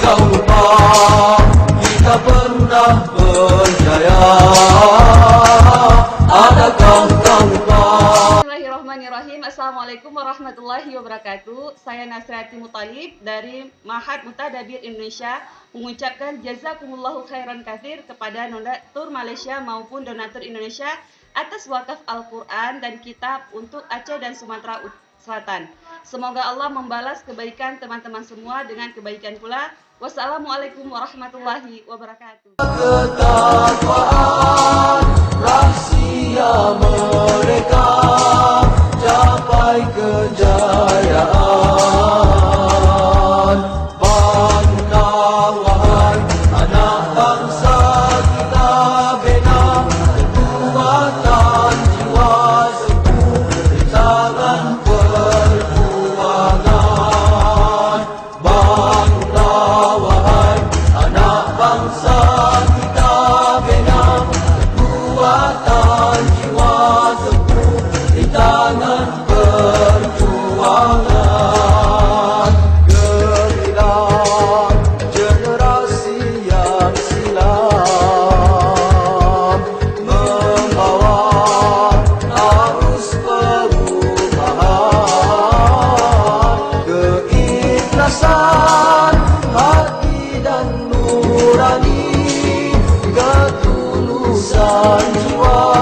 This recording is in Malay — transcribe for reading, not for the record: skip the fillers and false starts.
kau lupa kita pernah berjaya? Adakah kau lupa? Bismillahirrahmanirrahim. Assalamualaikum warahmatullahi wabarakatuh. Saya Nasriati Muthalib dari Ma'had Mutadabir Indonesia mengucapkan jazakumullahu khairan katsir kepada donatur Malaysia maupun donatur Indonesia atas wakaf Al-Quran dan kitab untuk Aceh dan Sumatera Selatan. Semoga Allah membalas kebaikan teman-teman semua dengan kebaikan pula. Wassalamualaikum warahmatullahi wabarakatuh. Ketakwaan rahsia mereka capai kejayaan. Bangunlah wahai anak bangsa kita, bina kekuatan jiwa teguh di tangan perjuangan. Bangunlah wahai anak bangsa kita, bina kekuatan jiwa teguh di tangan perjuangan. Gemilang generasi yang silam membawa arus perubahan. Keikhlasan hati dan nurani, ketulusan jiwa